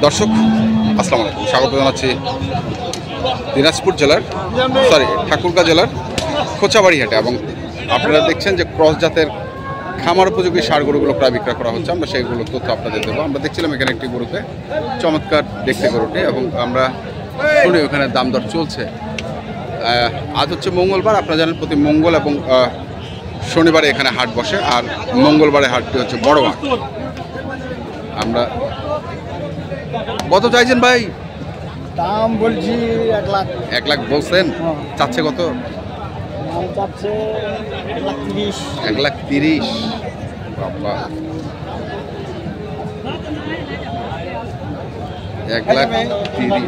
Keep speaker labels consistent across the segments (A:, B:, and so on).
A: দর্শক আসসালামু আলাইকুম, স্বাগত জানাচ্ছি দিনাজপুর জেলার ঠাকুরগাঁ জেলার খোঁচাবাড়ি হাটে। এবং আপনারা দেখছেন যে ক্রস জাতের খামার উপযোগী ষাঁড় গরুগুলো প্রায় বিক্রয় করা হচ্ছে। আমরা সেইগুলোর তথ্য আপনাদের দেবো। আমরা দেখছিলাম এখানে একটি গরুকে, চমৎকার দেখতে গরুটি, এবং আমরা শুনি ওখানে দাম দর চলছে। আজ হচ্ছে মঙ্গলবার, আপনারা জানেন প্রতি মঙ্গল এবং শনিবারে এখানে হাট বসে, আর মঙ্গলবারে হাটটি হচ্ছে বড় হাট। আমরা কত চাইছেন ভাই?
B: দাম বলছি 1 লাখ।
A: 1 লাখ বলছেন? চাচ্ছে কত?
B: দাম চাচ্ছে 1,30,000।
A: 1,30,000 বাবা, 1,30,000।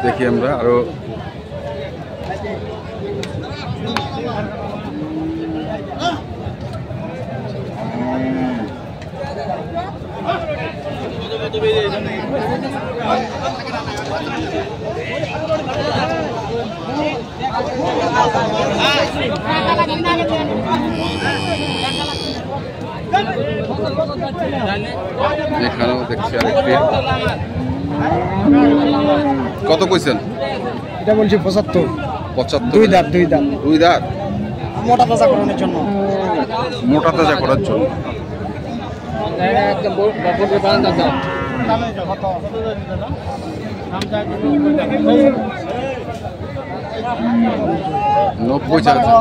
A: দেখি আমরা আরো এখানেও দেখছি আরেকটি। কত কইছেন?
B: এটা বলছি 75।
A: 75।
B: দুই দাঁত।
A: দুই দাঁত।
B: মোটা তাজা করানোর জন্য।
A: মোটা তাজা করার জন্য। নব্বই চাচ্ছে।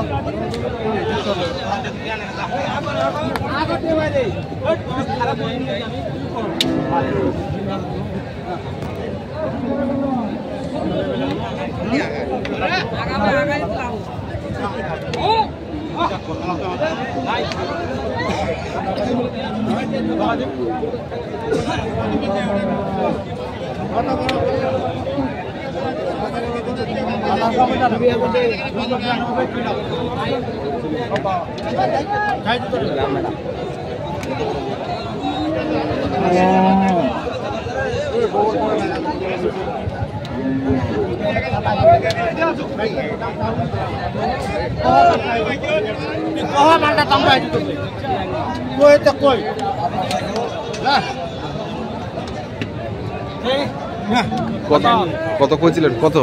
A: কত কইছিলেন? কত?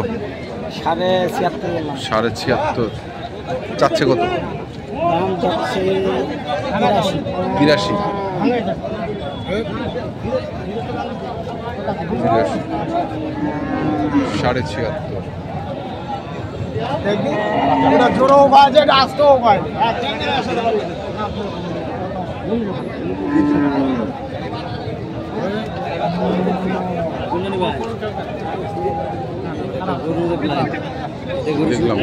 B: 76,500।
A: 76,500 চাচ্ছে। কত
B: দাম চাচ্ছে
A: 83। 76,500।
B: এটা জোরও পায়, যেটা আসতেও পায়।
A: দেখলাম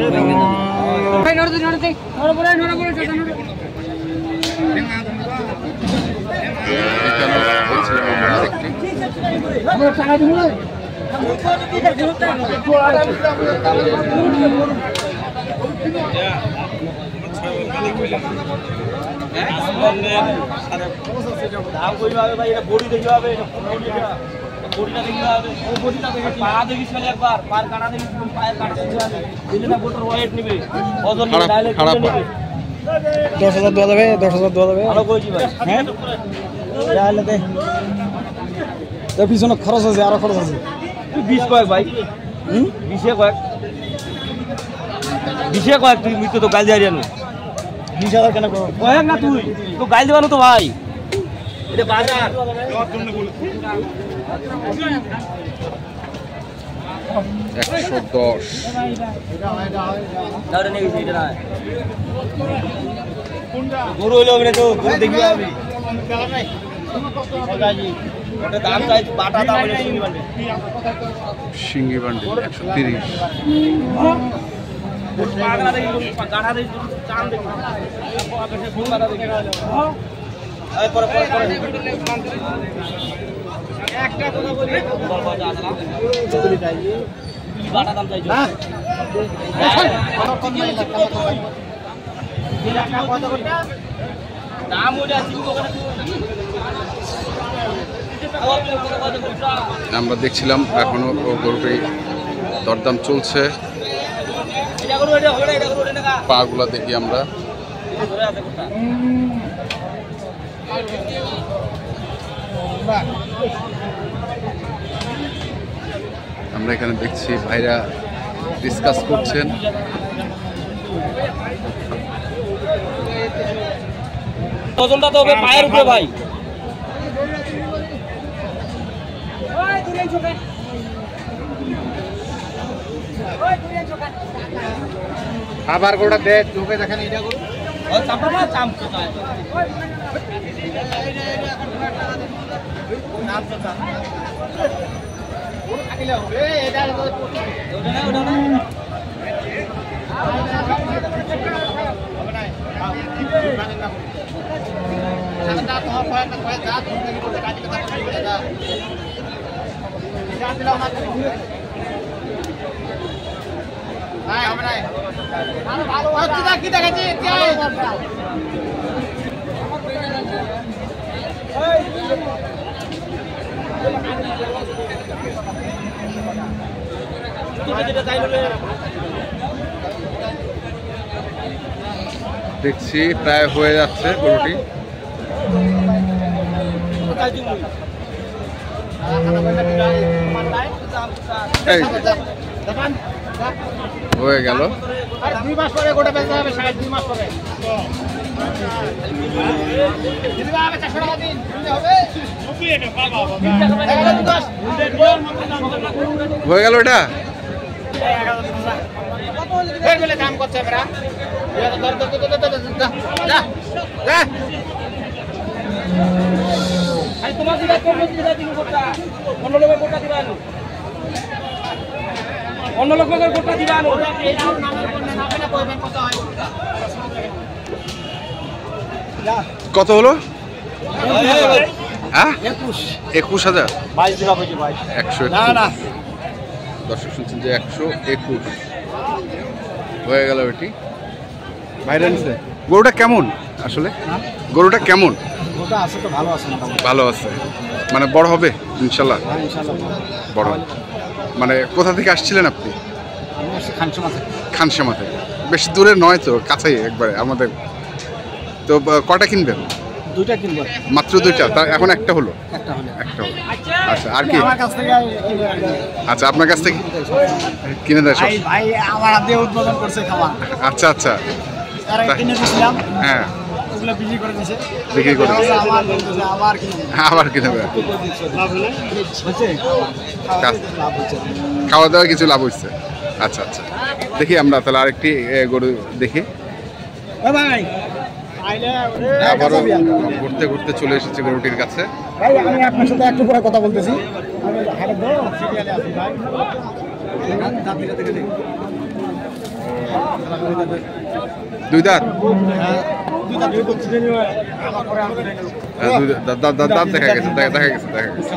A: খারাপ।
B: 10,000 দেওয়া যাবে। 10,000 দেওয়া যাবে। হ্যাঁ, পিছনে খরচ আছে, আরো খরচ আছে।
C: 20 কয়েক ভাই। 20 কয়েক। তুই মিত্র তো গাল দিয়ে
B: 20,000 কেন করবো?
C: কয়েক না, তুই তো গাল দেবানো তো ভাই। এটা বাজার
A: 110।
C: গরু হইলে হবে না তো, গরু দেখবি হবে। ওটা দাম চাই, বাটা দাম হইলে
A: সিঙ্গি বান্ডি 130।
C: বাটা দাম চাইছো। দাম ওটা
A: আমরা দেখছিলাম এখনো গরুটি দরদাম চলছে। পাগুলা দেখি আমরা। আমরা এখানে দেখছি ভাইরা ডিসকাস করছেন।
C: ওজনটা তো হবে পায়ের উপরে ভাই।
B: আবার গোটা দে চোখে দেখেন এটা করো কি দেখাচ্ছি
A: দেখছি প্রায় হয়ে যাচ্ছে গরুটি। এই হয়ে গেল।
B: 2 মাস পরে গোটা বেচতে হবে 2 মাস পরে
A: হয়ে গেল এটা।
B: দাম করছে
C: অন্য লোকের গোটা দিবা
A: কত হলো? হ্যাঁ 21,000। 121। দর্শক শুনছেন যে 121 হয়ে গেল এটি। গরুটা কেমন আসলে? গরুটা কেমন?
B: ওটা আছে তো ভালো আছে
A: ভালো আছে মানে বড় হবে ইনশাল্লাহ। বড় মানে কোথা থেকে আসছিলেন আপনি? খানসামা থেকে। বেশি দূরে নয় তো, কাছেই একবারে আমাদের। তো কটা কিনবেন?
B: 2টা কিনবো।
A: মাত্র 2টা? তার এখন একটা হলো? একটা হলো। আচ্ছা আর কি? আচ্ছা আপনার কাছ থেকে কিনে দেয় সব?
B: ভাই আমার হাতে উদ্বোধন করছে খাবার।
A: আচ্ছা আচ্ছা।
B: কিনে দিয়েছিলাম।
A: হ্যাঁ
B: ওগুলো বিক্রি করে দিয়েছে।
A: বিক্রি করে দিয়েছে। আবার কিনে দেয়। খাওয়া দাওয়া কিছু লাভ হচ্ছে। আচ্ছা আচ্ছা দেখি আমরা তাহলে আরেকটি গরু দেখি। আবারও ঘুরতে ঘুরতে চলে এসেছে গরুটির কাছে।
B: ভাই আমি আপনার সাথে একটু পরে কথা বলতেছি।
A: দুই দাঁত? দাঁত দেখা গেছে, দেখা গেছে, দেখা গেছে।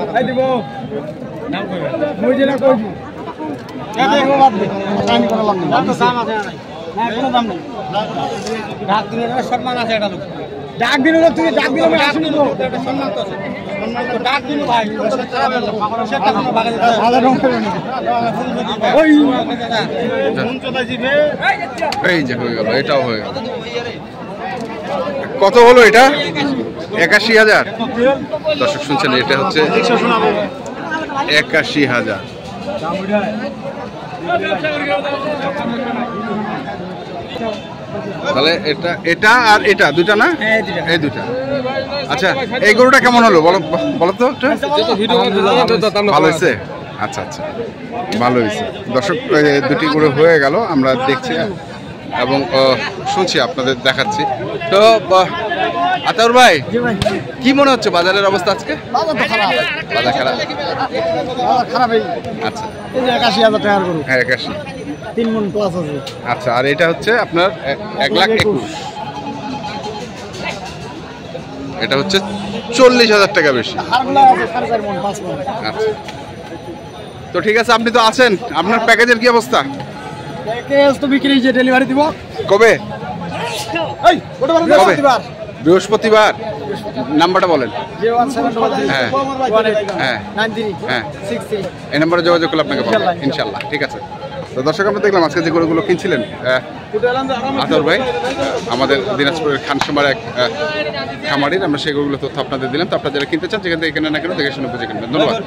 B: ডাক দিন তুই ডাক দিন ডাক দিন ভাই
A: এই যে হয়ে গেল, এটাও হয়ে গেল। কত হলো এটা? 81,000। দর্শক শুনছেন এটা হচ্ছে 81,000। তাহলে এটা আর এটা দুটা না? এই দুটা। আচ্ছা এই গরুটা কেমন হলো বলো তো একটু। ভালো হয়েছে? আচ্ছা আচ্ছা ভালো হয়েছে। দর্শক দুটি গরু হয়ে গেল, আমরা দেখছি এবং শুনছি, আপনাদের দেখাচ্ছি। তো আতাউর ভাই কি মনে হচ্ছে বাজারের অবস্থা আজকে? বাজার খারাপ? আচ্ছা
B: 81,000 টাকার গরু।
A: হ্যাঁ 81।
B: 3 মণ প্লাস আছে।
A: আচ্ছা আর এটা হচ্ছে আপনার 1,21,000। এটা হচ্ছে 40,000 টাকা বেশি। আচ্ছা তো ঠিক আছে, আপনি তো আছেন, আপনার প্যাকেজের কি অবস্থা?
B: প্যাকেজ তো বিক্রি, যে ডেলিভারি দিব
A: কবে?
B: এই ওটা বড় বৃহস্পতিবার।
A: বৃহস্পতিবার নাম্বারটা বলেন।
B: 01733
A: হ্যাঁ
B: 18
A: হ্যাঁ
B: 93
A: হ্যাঁ
B: 63
A: এই নম্বরে যোগাযোগ করলে আপনাকে পাবেন
B: ইনশাল্লাহ,
A: ইনশাল্লাহ। ঠিক আছে, তো দর্শক আমরা দেখলাম আজকে যে গরুগুলো কিনছিলেন আতর ভাই আমাদের দিনাজপুরের খানসামার এক খামারির, আমরা সেই গরুগুলো তথ্য আপনাদের দিলাম। তো আপনারা যারা কিনতে চান যেখান থেকে কেনেন না কেন দেখে শুনে বুঝে কিনবেন। ধন্যবাদ।